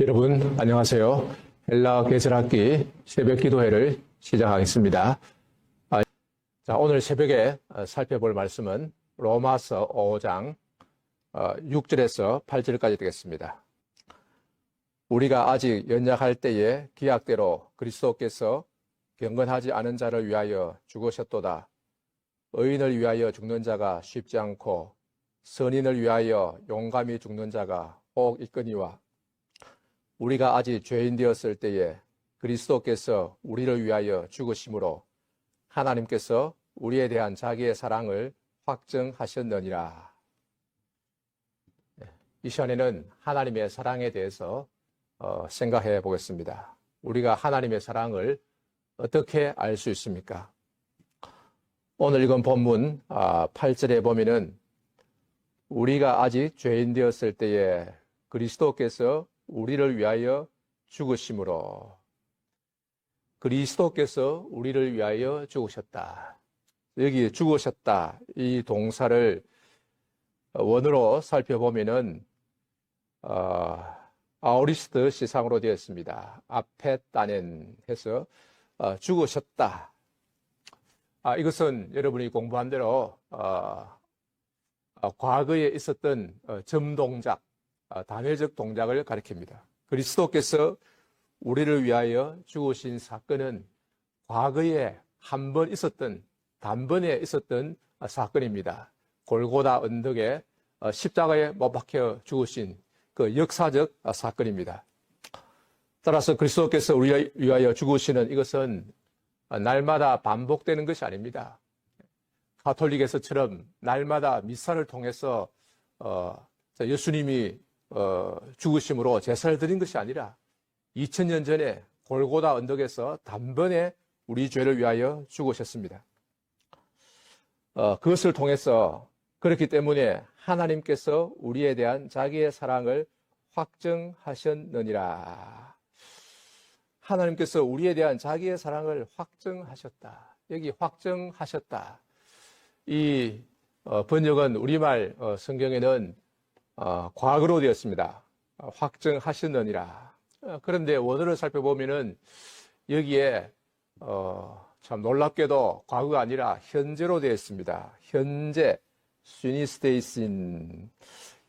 여러분 안녕하세요. 헬라 계절학기 새벽 기도회를 시작하겠습니다. 자, 오늘 새벽에 살펴볼 말씀은 로마서 5장 6절에서 8절까지 되겠습니다. 우리가 아직 연약할 때에 기약대로 그리스도께서 경건하지 않은 자를 위하여 죽으셨도다. 의인을 위하여 죽는 자가 쉽지 않고 선인을 위하여 용감히 죽는 자가 혹 있거니와 우리가 아직 죄인 되었을 때에 그리스도께서 우리를 위하여 죽으심으로 하나님께서 우리에 대한 자기의 사랑을 확증하셨느니라. 이 시간에는 하나님의 사랑에 대해서 생각해 보겠습니다. 우리가 하나님의 사랑을 어떻게 알 수 있습니까? 오늘 읽은 본문 8절에 보면은 우리가 아직 죄인 되었을 때에 그리스도께서 우리를 위하여 죽으심으로 그리스도께서 우리를 위하여 죽으셨다. 여기 죽으셨다. 이 동사를 원어로 살펴보면은 아우리스트 시상으로 되어 있습니다. 아페따넨 해서 죽으셨다. 이것은 여러분이 공부한 대로 과거에 있었던 점동작, 단회적 동작을 가리킵니다. 그리스도께서 우리를 위하여 죽으신 사건은 과거에 한 번 있었던, 단번에 있었던 사건입니다. 골고다 언덕에 십자가에 못 박혀 죽으신 그 역사적 사건입니다. 따라서 그리스도께서 우리를 위하여 죽으시는 이것은 날마다 반복되는 것이 아닙니다. 가톨릭에서처럼 날마다 미사를 통해서 예수님이 죽으심으로 제사를 드린 것이 아니라 2000년 전에 골고다 언덕에서 단번에 우리 죄를 위하여 죽으셨습니다. 그것을 통해서 그렇기 때문에 하나님께서 우리에 대한 자기의 사랑을 확증하셨느니라. 하나님께서 우리에 대한 자기의 사랑을 확증하셨다. 여기 확증하셨다. 이 번역은 우리말 성경에는 과거로 되었습니다. 확증하셨느니라. 그런데 원어를 살펴보면은 여기에 참 놀랍게도 과거가 아니라 현재로 되어 있습니다. 현재, 시니스테이신.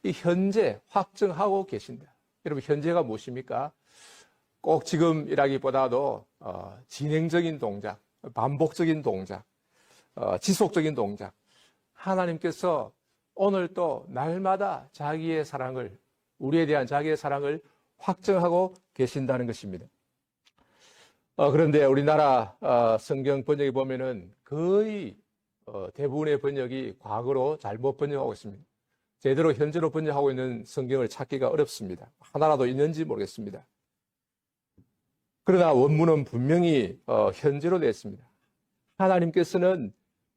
이 현재 확증하고 계신다. 여러분 현재가 무엇입니까? 꼭 지금이라기보다도 진행적인 동작, 반복적인 동작, 지속적인 동작. 하나님께서 오늘 또 날마다 자기의 사랑을, 우리에 대한 자기의 사랑을 확증하고 계신다는 것입니다. 그런데 우리나라 성경 번역에 보면은 거의 대부분의 번역이 과거로 잘못 번역하고 있습니다. 제대로 현재로 번역하고 있는 성경을 찾기가 어렵습니다. 하나라도 있는지 모르겠습니다. 그러나 원문은 분명히 현재로 되어 있습니다. 하나님께서는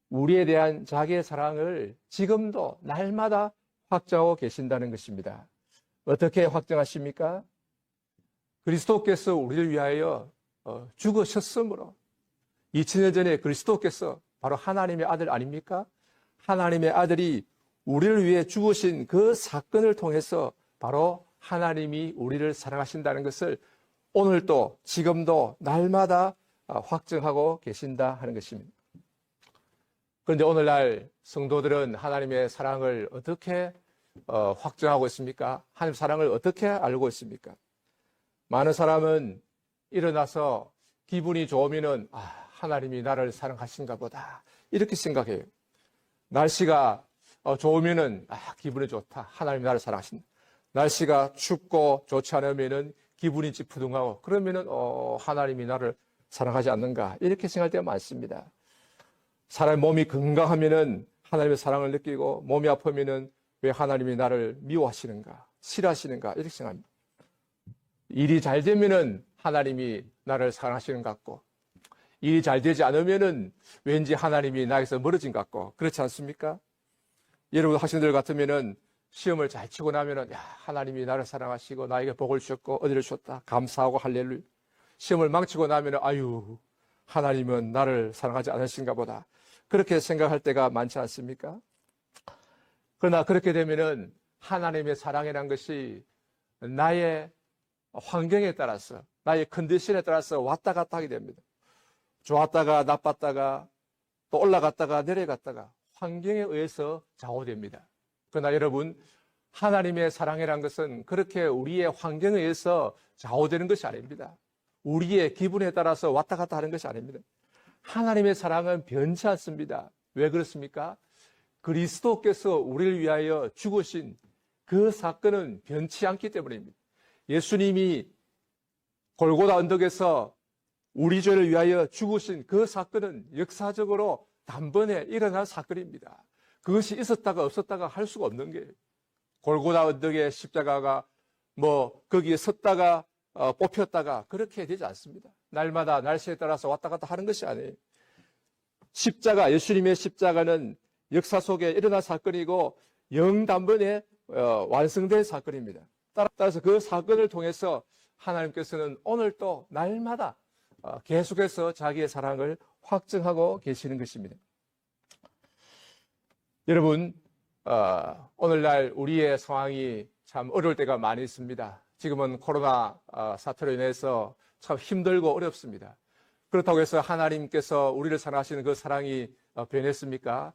우리에 대한 자기의 사랑을 지금도 날마다 확증하고 계신다는 것입니다. 어떻게 확증하십니까? 그리스도께서 우리를 위하여 죽으셨으므로 2000년 전에 그리스도께서 바로 하나님의 아들 아닙니까? 하나님의 아들이 우리를 위해 죽으신 그 사건을 통해서 바로 하나님이 우리를 사랑하신다는 것을 오늘도 지금도 날마다 확증하고 계신다 하는 것입니다. 그런데 오늘날 성도들은 하나님의 사랑을 어떻게 확증하고 있습니까? 하나님의 사랑을 어떻게 알고 있습니까? 많은 사람은 일어나서 기분이 좋으면은 하나님이 나를 사랑하신가 보다 이렇게 생각해요. 날씨가 좋으면은 기분이 좋다. 하나님이 나를 사랑하신다. 날씨가 춥고 좋지 않으면은 기분이 찌푸둥하고 그러면은 하나님이 나를 사랑하지 않는가 이렇게 생각할 때가 많습니다. 사람의 몸이 건강하면은 하나님의 사랑을 느끼고 몸이 아프면은 왜 하나님이 나를 미워하시는가 싫어하시는가 이렇게 생각합니다. 일이 잘 되면은 하나님이 나를 사랑하시는 것 같고 일이 잘 되지 않으면은 왠지 하나님이 나에게서 멀어진 것 같고 그렇지 않습니까? 여러분 학생들 같으면은 시험을 잘 치고 나면은 하나님이 나를 사랑하시고 나에게 복을 주셨고 어디를 주셨다 감사하고 할렐루야. 시험을 망치고 나면은 하나님은 나를 사랑하지 않으신가 보다 그렇게 생각할 때가 많지 않습니까? 그러나 그렇게 되면은 하나님의 사랑이란 것이 나의 환경에 따라서, 나의 컨디션에 따라서 왔다 갔다 하게 됩니다. 좋았다가 나빴다가 또 올라갔다가 내려갔다가 환경에 의해서 좌우됩니다. 그러나 여러분, 하나님의 사랑이란 것은 그렇게 우리의 환경에 의해서 좌우되는 것이 아닙니다. 우리의 기분에 따라서 왔다 갔다 하는 것이 아닙니다. 하나님의 사랑은 변치 않습니다. 왜 그렇습니까? 그리스도께서 우리를 위하여 죽으신 그 사건은 변치 않기 때문입니다. 예수님이 골고다 언덕에서 우리 죄를 위하여 죽으신 그 사건은 역사적으로 단번에 일어날 사건입니다. 그것이 있었다가 없었다가 할 수가 없는 거예요. 골고다 언덕의 십자가가 거기에 섰다가 뽑혔다가 그렇게 되지 않습니다. 날마다 날씨에 따라서 왔다 갔다 하는 것이 아니에요. 십자가, 예수님의 십자가는 역사 속에 일어난 사건이고 영단번에 완성된 사건입니다. 따라서 그 사건을 통해서 하나님께서는 오늘도 날마다 계속해서 자기의 사랑을 확증하고 계시는 것입니다. 여러분, 오늘날 우리의 상황이 참 어려울 때가 많이 있습니다. 지금은 코로나 사태로 인해서 참 힘들고 어렵습니다. 그렇다고 해서 하나님께서 우리를 사랑하시는 그 사랑이 변했습니까?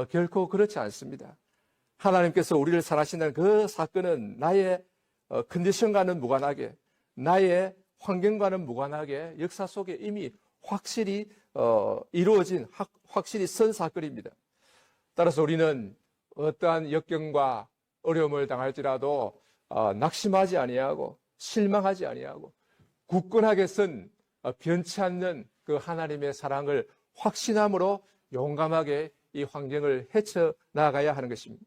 결코 그렇지 않습니다. 하나님께서 우리를 사랑하시는 그 사건은 나의 컨디션과는 무관하게, 나의 환경과는 무관하게 역사 속에 이미 확실히 이루어진, 확실히 선 사건입니다. 따라서 우리는 어떠한 역경과 어려움을 당할지라도 낙심하지 아니하고 실망하지 아니하고 굳건하게 선 변치 않는 그 하나님의 사랑을 확신함으로 용감하게 이 환경을 헤쳐나가야 하는 것입니다.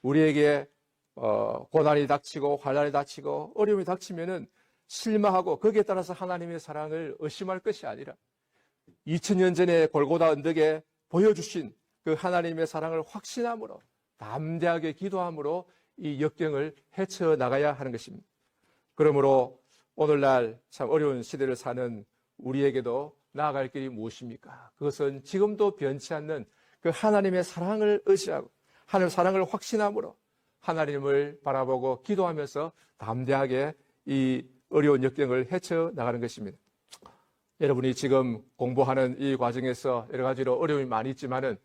우리에게 고난이 닥치고 환난이 닥치고 어려움이 닥치면은 실망하고 거기에 따라서 하나님의 사랑을 의심할 것이 아니라 2000년 전에 골고다 언덕에 보여주신 그 하나님의 사랑을 확신함으로 담대하게 기도함으로 이 역경을 헤쳐나가야 하는 것입니다. 그러므로 오늘날 참 어려운 시대를 사는 우리에게도 나아갈 길이 무엇입니까? 그것은 지금도 변치 않는 그 하나님의 사랑을 의지하고 하나님의 사랑을 확신함으로 하나님을 바라보고 기도하면서 담대하게 이 어려운 역경을 헤쳐나가는 것입니다. 여러분이 지금 공부하는 이 과정에서 여러 가지로 어려움이 많이 있지만은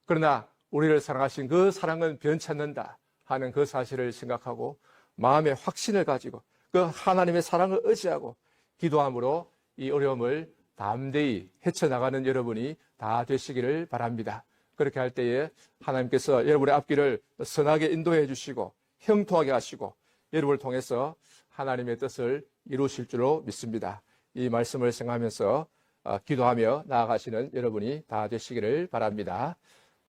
그러나 우리를 사랑하신 그 사랑은 변치 않는다 하는 그 사실을 생각하고 마음의 확신을 가지고 그 하나님의 사랑을 의지하고 기도함으로 이 어려움을 담대히 헤쳐나가는 여러분이 다 되시기를 바랍니다. 그렇게 할 때에 하나님께서 여러분의 앞길을 선하게 인도해 주시고 형통하게 하시고 여러분을 통해서 하나님의 뜻을 이루실 줄로 믿습니다. 이 말씀을 생각하면서 기도하며 나아가시는 여러분이 다 되시기를 바랍니다.